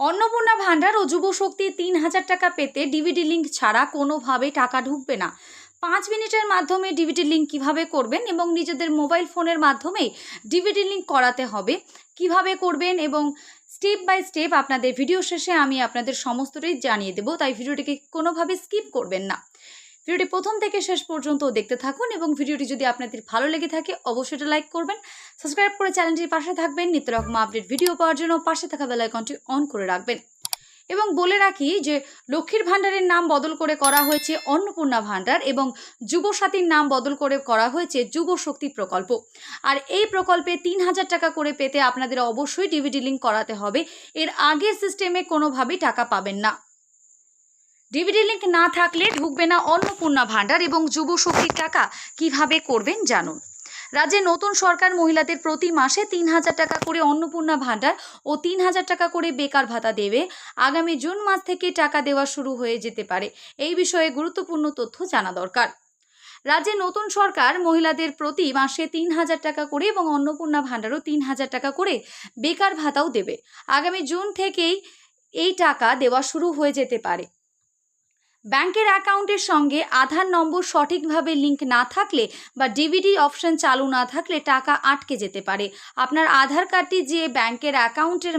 অন্নপূর্ণা ভান্ডার ও যুবশক্তি ৩,০০০ টাকা পেতে DVD link ছাড়া কোনোভাবেই টাকা ঢুকবে না। ৫ মিনিটের মাধ্যমে ডিভিডি লিঙ্ক কিভাবে করবেন এবং নিজেদের মোবাইল ফোনের মাধ্যমেই ডিভিডি লিঙ্ক করাতে হবে, কিভাবে করবেন এবং স্টেপ বাই স্টেপ আপনাদের ভিডিও শেষে আমি আপনাদের সমস্তটাই জানিয়ে দেব, তাই ভিডিওটিকে কোনোভাবে স্কিপ করবেন না। ভিডিওটি প্রথম থেকে শেষ পর্যন্ত দেখতে থাকুন এবং ভিডিওটি যদি আপনাদের ভালো লেগে থাকে অবশ্যই এটা লাইক করবেন, সাবস্ক্রাইব করে চ্যানেলটির পাশে থাকবেন। নিত্য রকম আপডেট ভিডিও পাওয়ার জন্য পাশে থাকা বেল আইকনটি অন করে রাখবেন। এবং বলে রাখি যে লক্ষ্মীর ভাণ্ডারের নাম বদল করে করা হয়েছে অন্নপূর্ণা ভাণ্ডার এবং যুবসাথীর নাম বদল করে করা হয়েছে যুবশক্তি প্রকল্প। আর এই প্রকল্পে ৩,০০০ টাকা করে পেতে আপনাদের অবশ্যই ডিভিডি লিঙ্ক করাতে হবে। এর আগের সিস্টেমে কোনোভাবেই টাকা পাবেন না। ডিভিডি লিঙ্ক না থাকলে ঢুকবে না অন্নপূর্ণা ভাণ্ডার এবং যুবশক্তির টাকা কিভাবে করবেন জানুন। রাজ্যে নতুন সরকার মহিলাদের প্রতি মাসে ৩,০০০ টাকা করে অন্নপূর্ণা ভাণ্ডার ও ৩,০০০ টাকা করে বেকার ভাতা দেবে। আগামী জুন মাস থেকে টাকা দেওয়া শুরু হয়ে যেতে পারে। এই বিষয়ে গুরুত্বপূর্ণ তথ্য জানা দরকার। রাজ্যে নতুন সরকার মহিলাদের প্রতি মাসে ৩,০০০ টাকা করে এবং অন্নপূর্ণা ভাণ্ডারও ৩,০০০ টাকা করে বেকার ভাতাও দেবে। আগামী জুন থেকেই এই টাকা দেওয়া শুরু হয়ে যেতে পারে। ব্যাংকের অ্যাকাউন্টের সঙ্গে আধার নম্বর সঠিকভাবে লিঙ্ক না থাকলে বা ডিভিডি অপশন চালু না থাকলে টাকা আটকে যেতে পারে। আপনার আধার কার্ডটি যে ব্যাংকের অ্যাকাউন্টের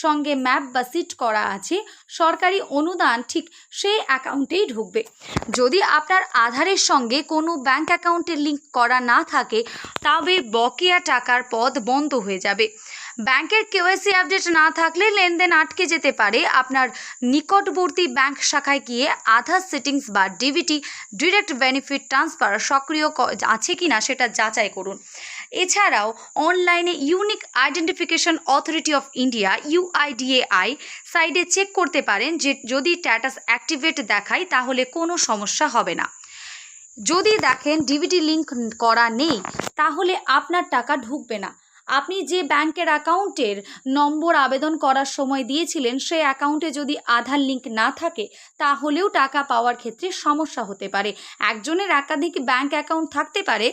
সঙ্গে ম্যাপ বা সিট করা আছে, সরকারি অনুদান ঠিক সেই অ্যাকাউন্টেই ঢুকবে। যদি আপনার আধারের সঙ্গে কোনো ব্যাংক অ্যাকাউন্টের লিঙ্ক করা না থাকে তবে বকেয়া টাকার পথ বন্ধ হয়ে যাবে। ব্যাংকের কেওয়াইসি আপডেট না থাকলে লেনদেন আটকে যেতে পারে। আপনার নিকটবর্তী ব্যাংক শাখায় গিয়ে আধার সেটিংস বা ডিবিটি ডিরেক্ট বেনিফিট ট্রান্সফার সক্রিয় আছে কিনা সেটা যাচাই করুন। এছাড়াও অনলাইনে unique identification authority of India UIDAI সাইটে চেক করতে পারেন যে যদি স্ট্যাটাস অ্যাক্টিভেট দেখায় তাহলে কোনো সমস্যা হবে না। যদি দেখেন ডিভিডি লিঙ্ক করা নেই তাহলে আপনার টাকা ঢুকবে না। আপনি যে ব্যাংকের অ্যাকাউন্টের নম্বর আবেদন করার সময় দিয়েছিলেন সেই অ্যাকাউন্টে যদি আধার লিঙ্ক না থাকে তাহলেও টাকা পাওয়ার ক্ষেত্রে সমস্যা হতে পারে। একজনের একাধিক ব্যাংক অ্যাকাউন্ট থাকতে পারে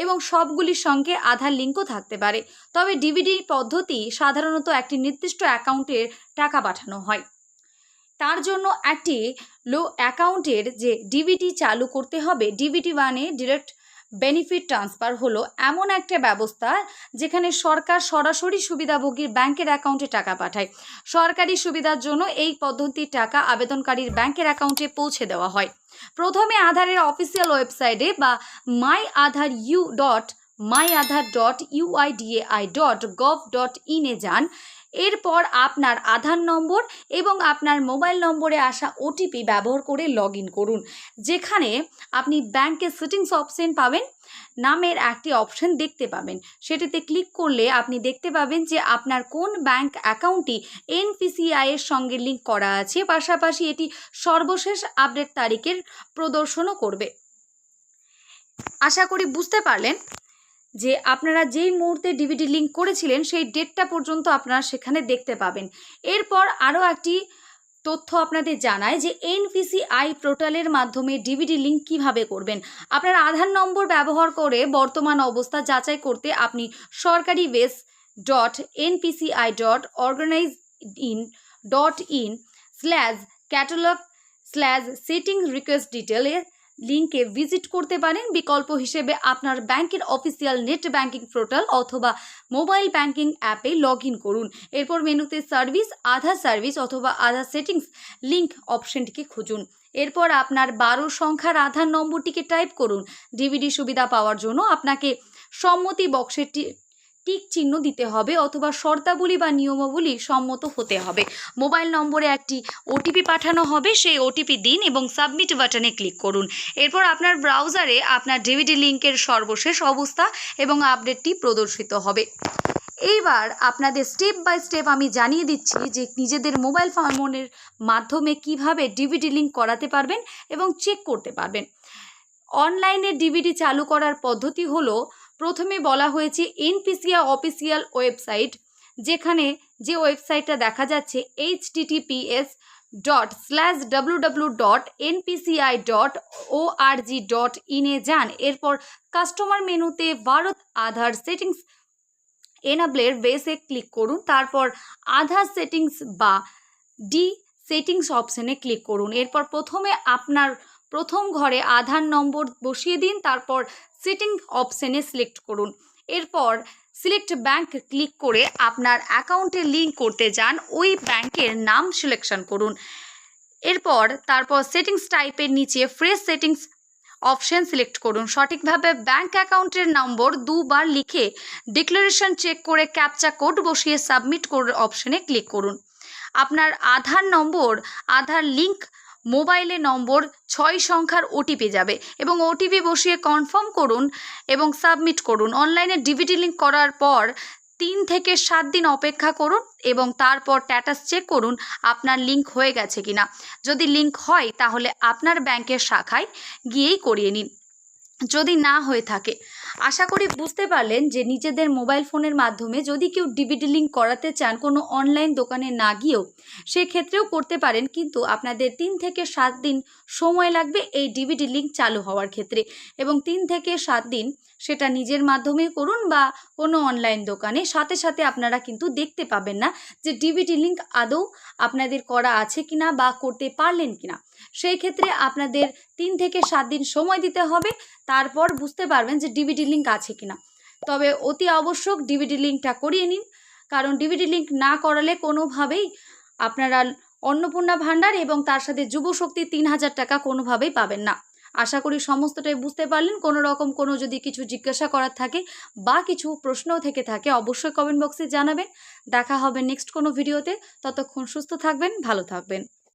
এবং সবগুলির সঙ্গে আধার লিঙ্কও থাকতে পারে, তবে ডিভিডি পদ্ধতি সাধারণত একটি নির্দিষ্ট অ্যাকাউন্টের টাকা পাঠানো হয়। তার জন্য একটি অ্যাকাউন্টের যে ডিভিডি চালু করতে হবে। ডিভিডি মানে ডিরেক্ট বেনিফিট ট্রান্সফার হলো এমন একটা ব্যবস্থা যেখানে সরকার সরাসরি সুবিধাভোগীর ব্যাংকের অ্যাকাউন্টে টাকা পাঠায়। সরকারি সুবিধার জন্য এই পদ্ধতির টাকা আবেদনকারীর ব্যাংকের অ্যাকাউন্টে পৌঁছে দেওয়া হয়। প্রথমে আধারের অফিসিয়াল ওয়েবসাইটে বা myadhar.uidai.gov.in এ যান। এরপর আপনার আধার নম্বর এবং আপনার মোবাইল নম্বরে আসা ওটিপি ব্যবহার করে লগ ইন করুন। যেখানে আপনি ব্যাংকের সেটিংস অপশন পাবেন, নামের একটি অপশন দেখতে পাবেন। সেটিতে ক্লিক করলে আপনি দেখতে পাবেন যে আপনার কোন ব্যাংক অ্যাকাউন্টটি NPCI এর সঙ্গে লিঙ্ক করা আছে। পাশাপাশি এটি সর্বশেষ আপডেট তারিখের প্রদর্শনও করবে। আশা করি বুঝতে পারলেন যে আপনারা যেই মুহূর্তে ডিভিডি লিঙ্ক করেছিলেন সেই ডেটটা পর্যন্ত আপনারা সেখানে দেখতে পাবেন। এরপর আরও একটি তথ্য আপনাদের জানায় যে NPCI পোর্টালের মাধ্যমে ডিভিডি লিঙ্ক কিভাবে করবেন। আপনার আধার নম্বর ব্যবহার করে বর্তমান অবস্থা যাচাই করতে আপনি sarkari-base.organize.in/catalog/setting-request-detail লিঙ্কে ভিজিট করতে পারেন। বিকল্প হিসেবে আপনার ব্যাংকের অফিসিয়াল নেট ব্যাংকিং পোর্টাল অথবা মোবাইল ব্যাংকিং অ্যাপে লগ ইন করুন। এরপর মেনুতে সার্ভিস, আধার সার্ভিস অথবা আধার সেটিংস লিঙ্ক অপশনটিকে খুঁজুন। এরপর আপনার 12 সংখ্যার আধার নম্বরটিকে টাইপ করুন। ডিভিডি সুবিধা পাওয়ার জন্য আপনাকে সম্মতি বক্সে টিক চিহ্ন দিতে হবে অথবা শর্তাবলী বা নিয়মাবলী সম্মত হতে হবে। মোবাইল নম্বরে একটি ওটিপি পাঠানো হবে, সেই ওটিপি দিন এবং সাবমিট বাটনে ক্লিক করুন। এরপর আপনার ব্রাউজারে আপনার ডিভিডি লিঙ্কের সর্বশেষ অবস্থা এবং আপডেটটি প্রদর্শিত হবে। এইবার আপনাদের স্টেপ বাই স্টেপ আমি জানিয়ে দিচ্ছি যে নিজেদের মোবাইল ফোনের মাধ্যমে কিভাবে ডিভিডি লিঙ্ক করাতে পারবেন এবং চেক করতে পারবেন। অনলাইনে ডিভিডি চালু করার পদ্ধতি হলো, প্রথমে বলা হয়েছে NPCI অফিসিয়াল ওয়েবসাইট, যেখানে যে ওয়েবসাইটটা দেখা যাচ্ছে https://www.npci.org.in এ যান। এরপর কাস্টমার মেনুতে ভারত আধার সেটিংস এনাবলের বেসে ক্লিক করুন, তারপর আধার সেটিংস বা ডি সেটিংস অপশানে ক্লিক করুন। এরপর প্রথমে আপনার প্রথম ঘরে আধার নম্বর বসিয়ে দিন, তারপর সেটিং অপশানে সিলেক্ট করুন। এরপর সিলেক্ট ব্যাংক ক্লিক করে আপনার অ্যাকাউন্টে লিঙ্ক করতে যান, ওই ব্যাংকের নাম সিলেকশন করুন। তারপর সেটিংস টাইপের নিচে ফ্রেশ সেটিংস অপশন সিলেক্ট করুন। সঠিকভাবে ব্যাংক অ্যাকাউন্টের নম্বর দুবার লিখে ডিক্লারেশন চেক করে ক্যাপচা কোড বসিয়ে সাবমিট অপশনে ক্লিক করুন। আপনার আধার লিঙ্ক মোবাইলে নম্বর 6 সংখ্যার ওটিপি যাবে এবং ওটিপি বসিয়ে কনফার্ম করুন এবং সাবমিট করুন। অনলাইনে ডিভিডি লিঙ্ক করার পর 3 থেকে 7 দিন অপেক্ষা করুন এবং তারপর স্ট্যাটাস চেক করুন আপনার লিঙ্ক হয়ে গেছে কিনা। যদি লিঙ্ক হয় তাহলে আপনার ব্যাংকের শাখায় গিয়েই করিয়ে নিন, যদি না হয়ে থাকে। আশা করি বুঝতে পারলেন যে নিজেদের মোবাইল ফোনের মাধ্যমে যদি কেউ ডিভিডি লিঙ্ক করাতে চান কোনো অনলাইন দোকানে না গিয়েও, সেক্ষেত্রেও করতে পারেন, কিন্তু আপনাদের 3 থেকে 7 দিন সময় লাগবে এই ডিভিডি লিঙ্ক চালু হওয়ার ক্ষেত্রে। এবং 3 থেকে 7 দিন সেটা নিজের মাধ্যমে করুন বা কোনো অনলাইন দোকানে, সাথে সাথে আপনারা কিন্তু দেখতে পাবেন না যে ডিভিডি লিঙ্ক আদৌ আপনাদের করা আছে কিনা বা করতে পারলেন কিনা। সেই ক্ষেত্রে আপনাদের 3 থেকে 7 দিন সময় দিতে হবে, তারপর বুঝতে পারবেন যে ডিভিডি লিঙ্ক আছে কিনা। তবে অতি আবশ্যক ডিভিডি লিঙ্কটা করিয়ে নিন, কারণ ডিভিডি লিঙ্ক না করালে কোনোভাবেই আপনারা অন্নপূর্ণা ভাণ্ডার এবং তার সাথে যুবশক্তি 3000 টাকা কোনোভাবেই পাবেন না। আশা করি সমস্তটাই বুঝতে পারলেন। কোনো যদি কিছু জিজ্ঞাসা করার থাকে বা কিছু প্রশ্নও থেকে থাকে অবশ্যই কমেন্ট বক্সে জানাবেন। দেখা হবে নেক্সট কোনো ভিডিওতে। ততক্ষণ সুস্থ থাকবেন, ভালো থাকবেন।